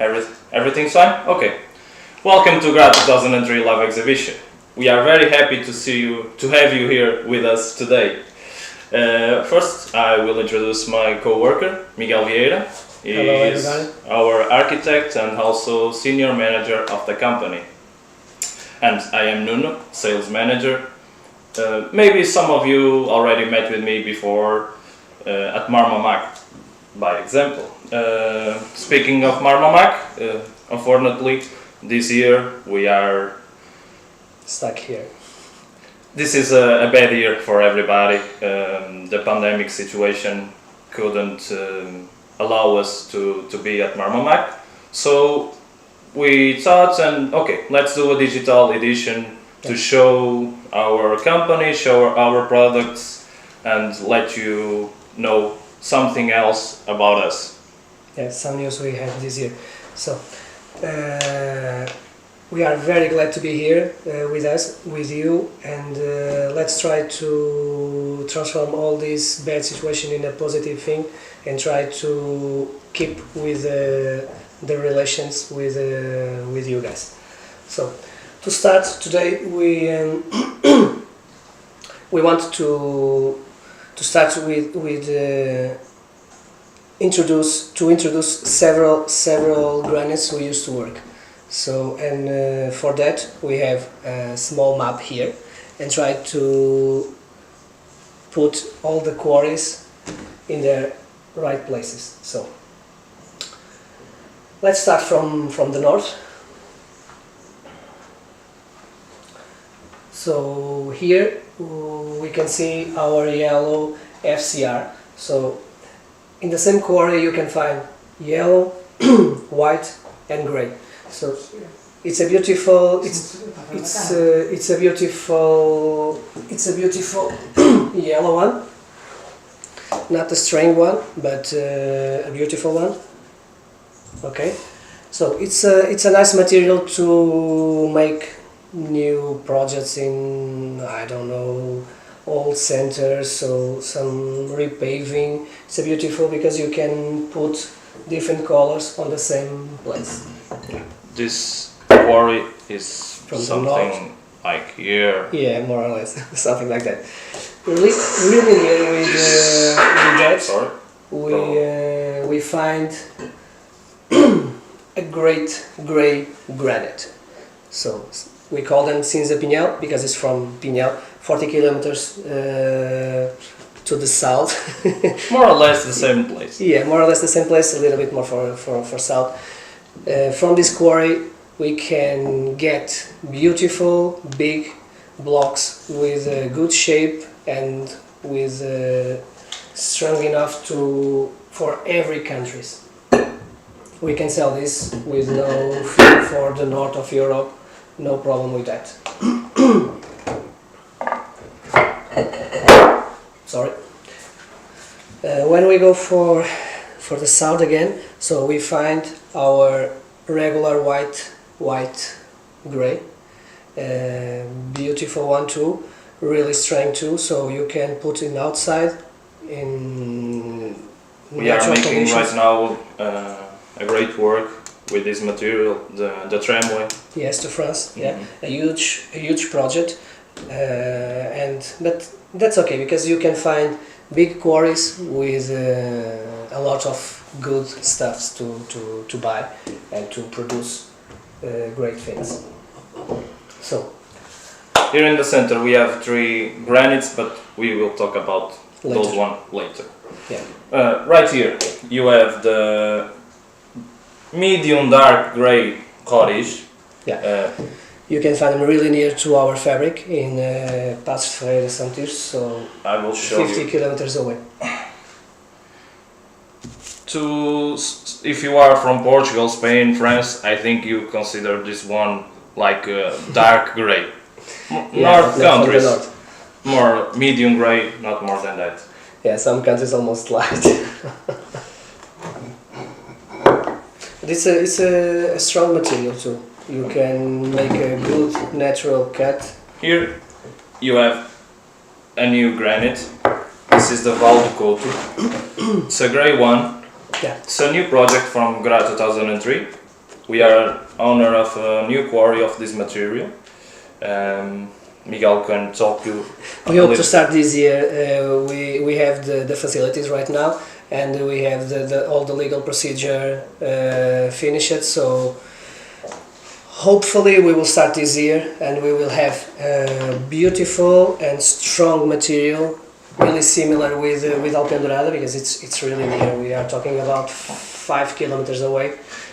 Everything's fine? Okay. Welcome to Gra2003 Live Exhibition. We are very happy to have you here with us today. First, I will introduce my co-worker, Miguel Vieira. He is our architect and also senior manager of the company. And I am Nuno, sales manager. Maybe some of you already met with me before at Marmomac, by example. Speaking of Marmomac, unfortunately, this year we are stuck here. This is a bad year for everybody. The pandemic situation couldn't allow us to be at Marmomac, so we thought, okay, let's do a digital edition to show our company, show our products, and let you know something else about us. Yeah, some news we have this year. So we are very glad to be here with you, and let's try to transform all this bad situation in a positive thing and try to keep with the relations with you guys. So to start today, we want to start with introduce several granites we used to work. So, and for that we have a small map here and try to put all the quarries in their right places. So let's start from the north. So here we can see our yellow FCR. So in the same quarry you can find yellow, white and grey. So it's a beautiful yellow one, not a strange one, but a beautiful one. Okay, so it's a nice material to make new projects in, I don't know, old centers, so some repaving. It's a beautiful because you can put different colors on the same place. This quarry is from something like here. Yeah, more or less, something like that. Really here with that, we find a great grey granite. So we call them Cinza Pinhel because it's from Pinhel, 40 kilometers to the south. More or less the same place. Yeah, more or less the same place, a little bit more for south. From this quarry we can get beautiful big blocks with a good shape and with strong enough for every countries. We can sell this with no fee for the north of Europe, no problem with that. Sorry. When we go for the south again, so we find our regular white gray, beautiful one too, really strong too, so you can put it outside in we are making conditions. Right now a great work with this material, the tramway. Yes, to France. Yeah, a huge project, but that's okay because you can find big quarries with a lot of good stuffs to buy and to produce great things. So here in the center we have 3 granites, but we will talk about those one later. Yeah. Right here you have the medium dark grey cottage. Yeah. You can find them really near to our fabric in Passos Ferreira Santos, so I will show 50 kilometers away. If you are from Portugal, Spain, France, I think you consider this one like dark grey. North countries, more medium grey, not more than that. Yeah, some countries almost light. It's a strong material too. You can make a good natural cut. Here you have a new granite. This is the Val do Couto. It's a grey one. Yeah. It's a new project from Gra2003. We are owner of a new quarry of this material. Miguel can talk you. We hope to start this year. We have the facilities right now, and we have all the legal procedure finished. So hopefully we will start this year, and we will have beautiful and strong material, really similar with Alpendurada, because it's really near. We are talking about 5 kilometers away.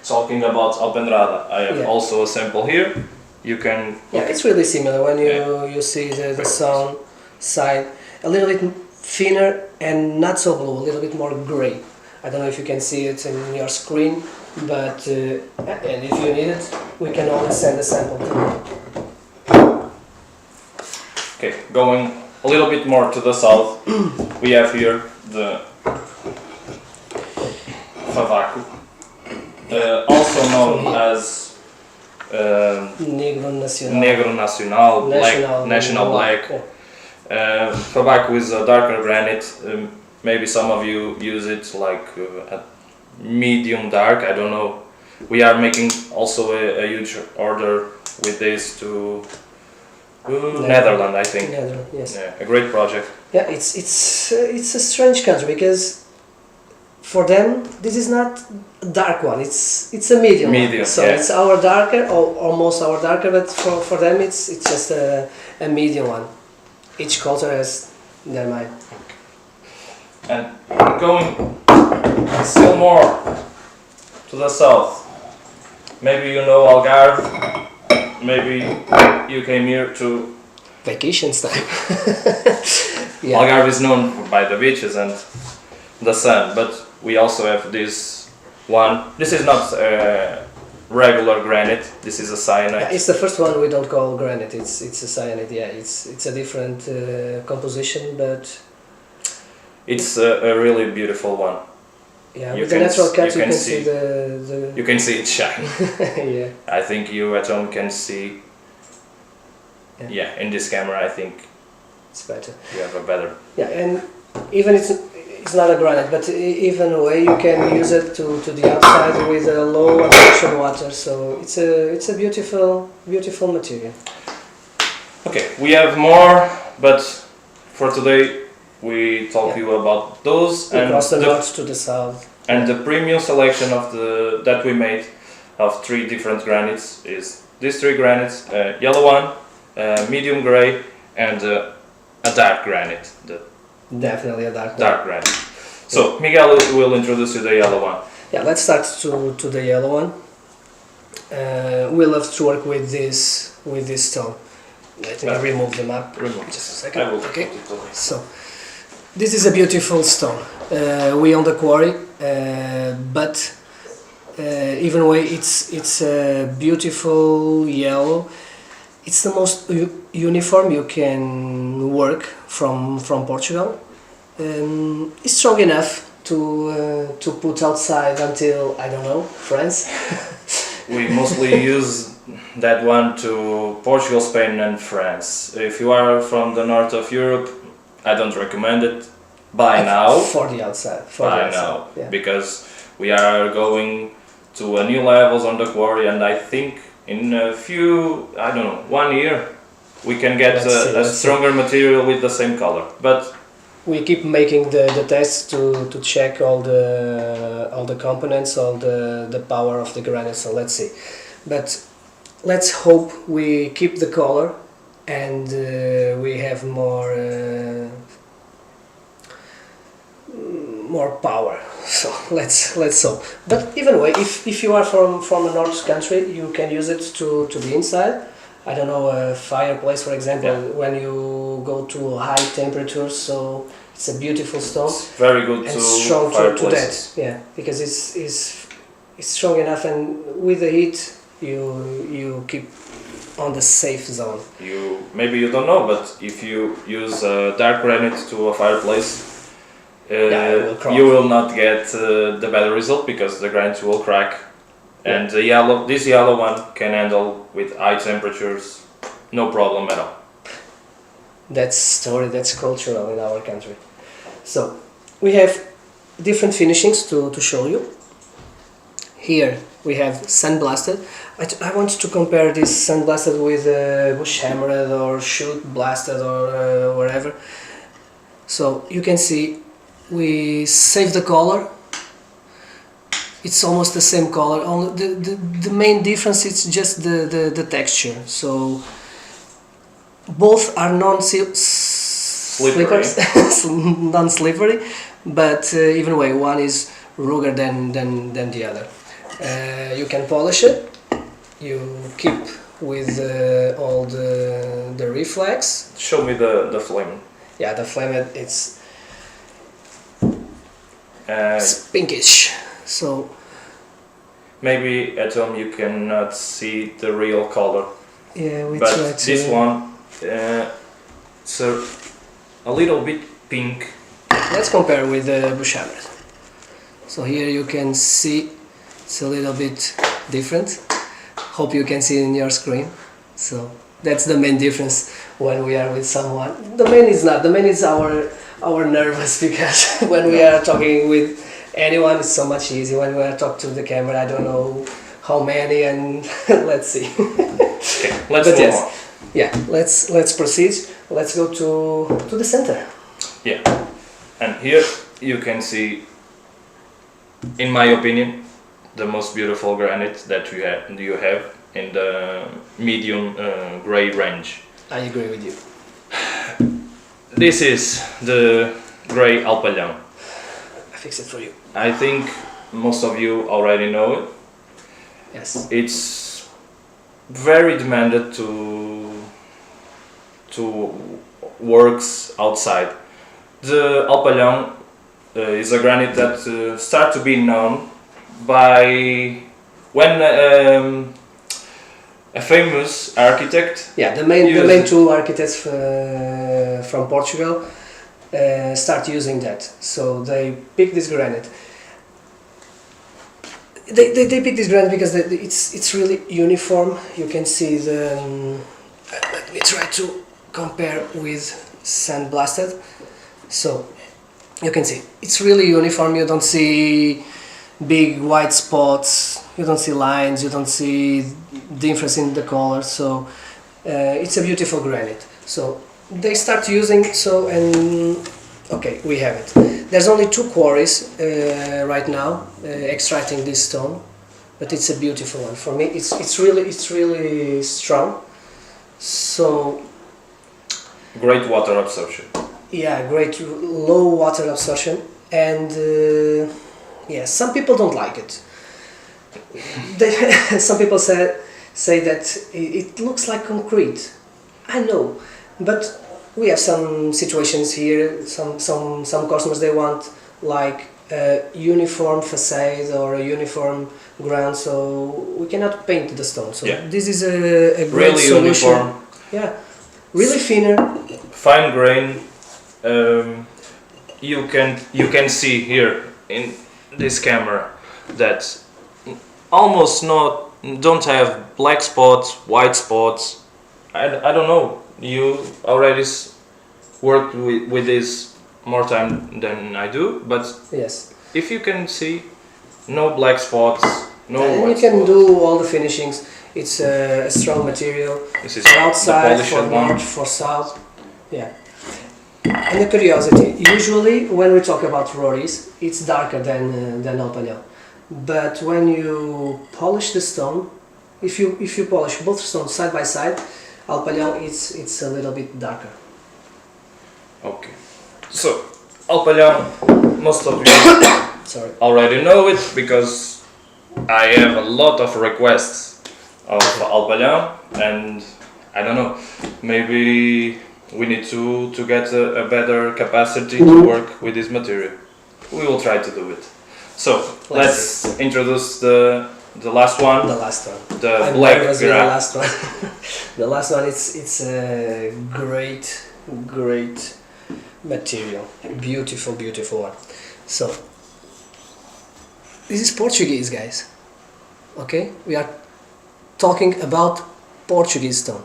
Talking about Alpendrada, I have also a sample here. You can... Yeah, it's really similar when you see the sound side. A little bit thinner and not so blue, a little bit more grey. I don't know if you can see it in your screen, but and if you need it, we can always send a sample to you. Okay, going a little bit more to the south, we have here the Favaco, also known as Negro Nacional, National Black. Yeah. Favaco is a darker granite. Maybe some of you use it like a medium dark, I don't know. We are making also a huge order with this to Netherlands, I think. Netherlands, yes. Yeah, a great project. Yeah, it's a strange country, because for them this is not a dark one. It's a medium. Medium. So yeah. it's our darker, or almost our darker, but for them it's just a medium one. Each culture has their mind. And going still more to the south, maybe you know Algarve, maybe you came here to... Vacations time. Yeah. Algarve is known by the beaches and the sun, but we also have this one. This is not regular granite, this is a cyanide. Yeah, it's the first one we don't call granite, it's a cyanide, yeah, it's a different composition, but... It's a really beautiful one. Yeah, with the natural cut you can see You can see it shine. Yeah. I think you at home can see... Yeah, in this camera I think it's better. you have a better... Yeah, and even it's not a granite, but even a way you can use it to the outside with a low absorption water, so it's a beautiful material. Okay, we have more, but for today we talk you about those and across the north to the south. And the premium selection of that we made of 3 different granites is these 3 granites: yellow one, medium grey, and a dark granite. Definitely a dark granite. So Miguel will introduce you the yellow one. Yeah, let's start to the yellow one. We love to work with this stone. Let me remove the map. Remove. Just a second. I will. Okay. So this is a beautiful stone. We own the quarry, but even way it's a beautiful yellow. It's the most uniform you can work from Portugal. It's strong enough to put outside until, I don't know, France. We mostly use that one to Portugal, Spain and France. If you are from the north of Europe, I don't recommend it now. For the outside. Now, yeah. Because we are going to a new levels on the quarry, and I think in a few, I don't know, 1 year, we can get a stronger material with the same color. But we keep making the tests to check all the components, all the power of the granite. So let's see. But let's hope we keep the color and we have more power. So let's hope. But even way, if you are from a north country, you can use it to the inside. I don't know, a fireplace, for example, when you go to high temperatures. So it's a beautiful stone. It's very good and to strong to that. Yeah, because it's strong enough, and with the heat you keep on the safe zone. Maybe you don't know, but if you use dark granite to a fireplace, you will not get the better result, because the granite will crack. And this yellow one can handle with high temperatures, no problem at all. That's cultural in our country. So we have different finishings to show you. Here we have sandblasted. I want to compare this sandblasted with bush hammered or shoot blasted or whatever. So you can see we save the color. It's almost the same color. Only the main difference is just the texture. So both are non-slippery, non-slippery, but even way one is rugged than the other. You can polish it. You keep with all the reflex. Show me the flame. Yeah, the flame it's pinkish. So maybe at home you cannot see the real color. Yeah, we but try to. This one, it's a little bit pink. Let's compare with the bush hammered. So here you can see it's a little bit different. Hope you can see it in your screen. So that's the main difference when we are with someone. The main is not. The main is our nervous, because when we are talking with anyone it's so much easier. When we are talking to the camera, I don't know how many, and let's see. Okay, let's move on. Yeah, let's proceed. Let's go to the center. Yeah, and here you can see, in my opinion, the most beautiful granite that you have in the medium gray range. I agree with you. This is the gray Alpalhão. I fix it for you. I think most of you already know it. Yes. It's very demanded to works outside. The Alpalhão is a granite that start to be known by when a famous architect. Yeah, the main two architects from Portugal start using that. So they pick this granite. They pick this granite because it's really uniform. You can see the. Let me try to compare with sandblasted. So you can see it's really uniform. You don't see big white spots. You don't see lines. You don't see difference in the color. So it's a beautiful granite. So they start using and okay, we have it. There's only 2 quarries right now extracting this stone, but it's a beautiful one. For me, it's really strong. So great water absorption. Yeah, great low water absorption, and yeah, some people don't like it. Some people say that it looks like concrete. I know, but we have some situations here. Some customers, they want like a uniform facade or a uniform ground, so we cannot paint the stone. So yeah, this is a great really solution. Uniform. Yeah, really thinner, fine grain. You can see here in this camera that almost don't have black spots, white spots. I don't know. You already worked with this more time than I do, but yes, if you can see, no black spots, no and white you can spots. do all the finishings. It's a strong material. This is for outside, the for one. north, for south. Yeah. And a curiosity, usually when we talk about rories, it's darker than Alpalhão. But when you polish the stone, if you polish both stones side by side, Alpalhão it's a little bit darker. Okay. So Alpalhão, most of you Sorry. already know it because I have a lot of requests of Alpalhão, and I don't know, maybe we need to get a better capacity to work with this material. We will try to do it. So let's introduce the last one. The last one. The I'm black nervous with granite. the last one. The last one, it's a great material. Beautiful one. So this is Portuguese, guys. Okay, we are talking about Portuguese stone.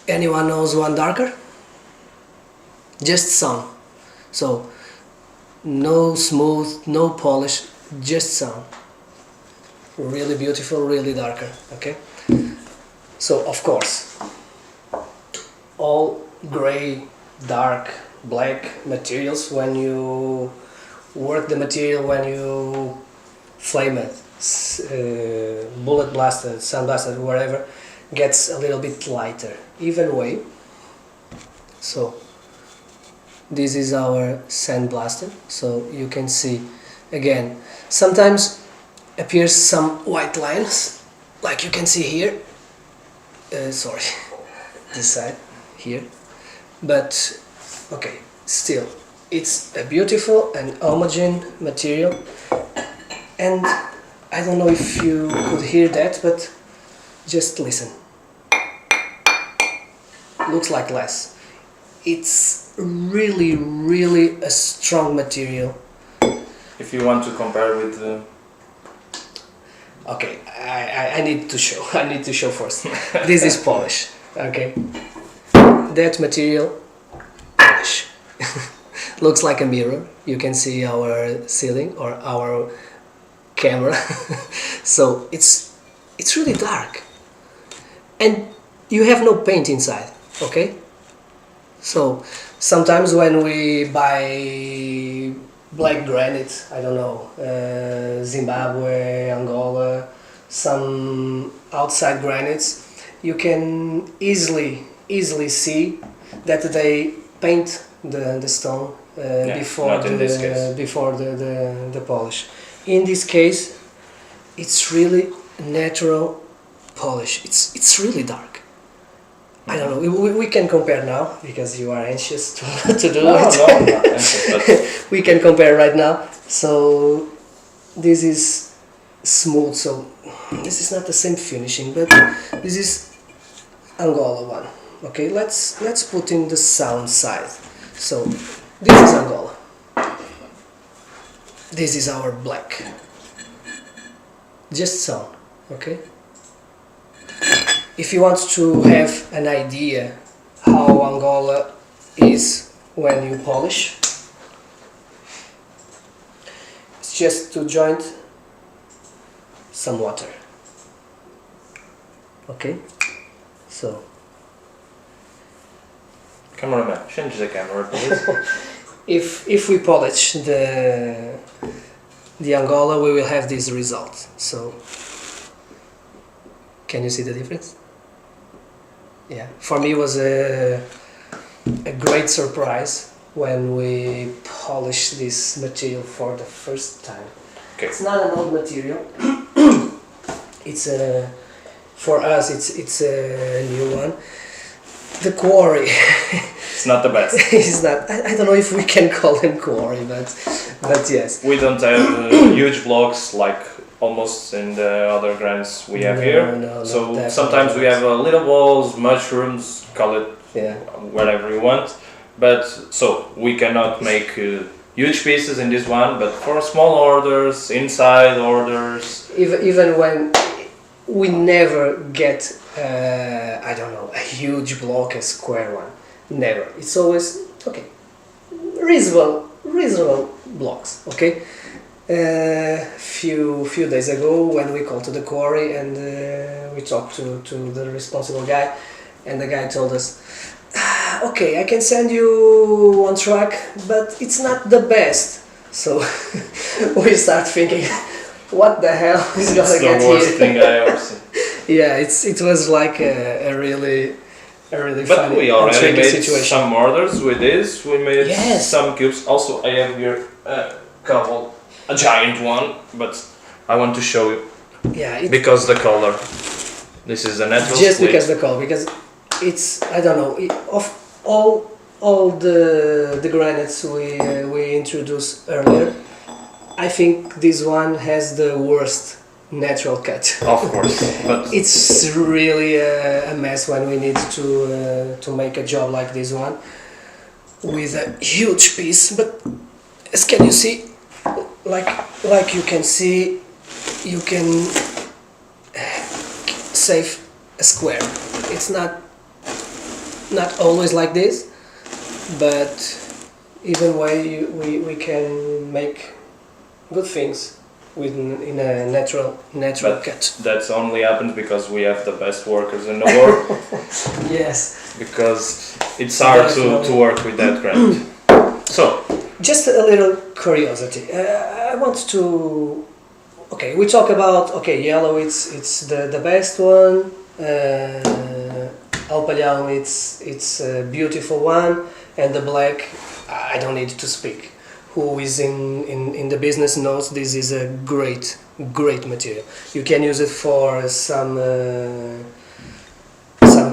Anyone knows one darker? Just some. So no smooth, no polish, just sound. Really beautiful, really darker. Okay. So of course, all gray, dark, black materials, when you work the material, when you flame it, bullet blasted, sandblasted, wherever, gets a little bit lighter, even way. So this is our sandblasted. So you can see again. Sometimes appears some white lines, like you can see here. Sorry, this side here. But okay, still, it's a beautiful and homogeneous material. And I don't know if you could hear that, but just listen. Looks like glass. It's really, really a strong material. If you want to compare with Okay, I need to show. I need to show first. This is polish. Okay, that material, polish. Looks like a mirror. You can see our ceiling or our camera. So it's really dark, and you have no paint inside. Okay, so sometimes when we buy black granite, I don't know, Zimbabwe, Angola, some outside granites, you can easily see that they paint the stone before the polish. In this case, it's really natural polish. It's really dark. I don't know. We can compare now because you are anxious to do it. No, I'm not anxious, but We can compare right now. So this is smooth. So this is not the same finishing, but this is Angola one. Okay, let's put in the sound side. So this is Angola. This is our black. Just sound. Okay. If you want to have an idea how Angola is when you polish, it's just to join some water. Okay, so cameraman, change the camera, please. if we polish the Angola, we will have this result. So can you see the difference? Yeah, for me it was a great surprise when we polished this material for the first time. Okay. It's not an old material. It's a, for us it's a new one. The quarry. It's not the best. It's not. I don't know if we can call him quarry, but yes. We don't have huge blocks like almost in the other grants we have here. No, so sometimes we have little balls, mushrooms, call it whatever you want. But so we cannot make huge pieces in this one, but for small orders, inside orders. Even when we never get, I don't know, a huge block, a square one. Never. It's always okay. Reasonable blocks. Okay. Few days ago, when we called to the quarry and we talked to the responsible guy, and the guy told us, okay, I can send you one truck, but it's not the best. So we start thinking, what the hell is gonna get here? It's the worst thing I ever seen. Yeah, it was like a really but funny, we already made situation. some orders with this. We made Yes. some cubes. Also, I have here a giant one, but I want to show you Yeah, because the color. This is a natural just split. because the color, because it's, I don't know, of all the granites we introduced earlier, I think this one has the worst natural cut. Of course, but It's really a mess when we need to make a job like this one with a huge piece. But as can you see, like you can see, you can save a square. It's not always like this, but even way we can make good things in a natural cut. That's only happens because we have the best workers in the world. Yes. Because it's hard to work with that granite. So, just a little curiosity. I want to. Okay, we talk about yellow. It's the best one. Alpalhão, it's a beautiful one, and the black, I don't need to speak. Who is in the business knows this is a great material. You can use it for some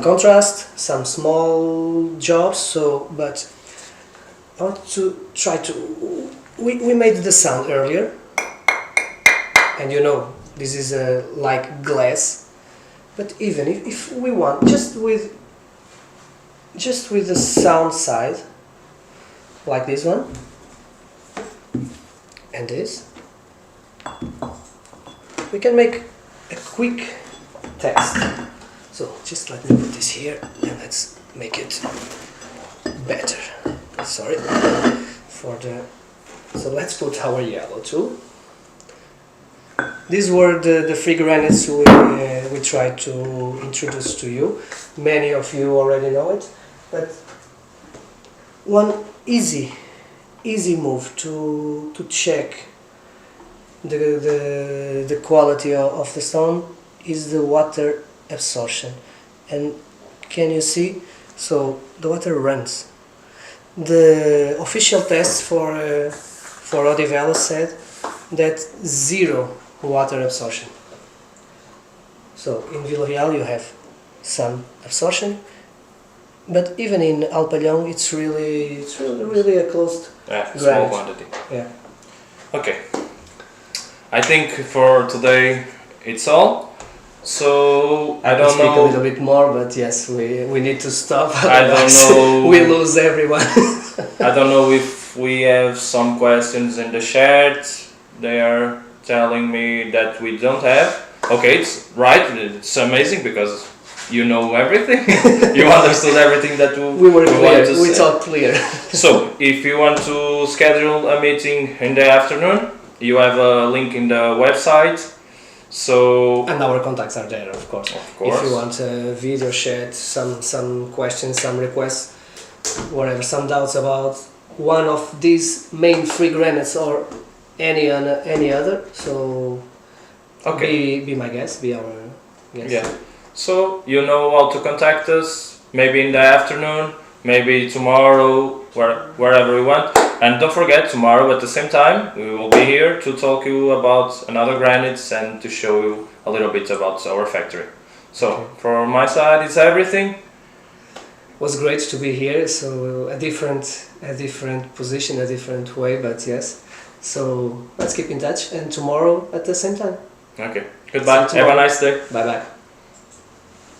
contrast, some small jobs. So, but I want to try to. We made the sound earlier, and you know this is like glass. But even if we want just with the sound side, like this one and this, we can make a quick test. So just let me put this here and let's make it better. Sorry for the. So let's put our yellow too. These were the free granites we tried to introduce to you. Many of you already know it, but one easy move to check the quality of the stone is the water absorption. And can you see? So the water runs. The official test for Odivela said that 0 water absorption. So in Vila Real you have some absorption, but even in Alpalhão it's really a closed small quantity. Yeah. Okay. I think for today it's all. So I don't speak know. a little bit more, but yes, we need to stop. I don't know. We lose everyone. I don't know if we have some questions in the chat. They are telling me that we don't have. Okay, it's right. It's amazing because you know everything. You understood everything that we were clear. We talked clear. So if you want to schedule a meeting in the afternoon, you have a link in the website. So and our contacts are there, of course. Of course. If you want a video chat, some questions, some requests, whatever, some doubts about one of these main free granites or any other, so be my guest, be our guest. Yeah. So you know how to contact us. Maybe in the afternoon, maybe tomorrow, wherever you want. And don't forget, tomorrow at the same time we will be here to talk you about another granites and to show you a little bit about our factory. So from my side, it's everything. It was great to be here. So a different position, a different way, but yes. So let's keep in touch, and tomorrow at the same time. Okay. Goodbye. Have a nice day. Bye bye.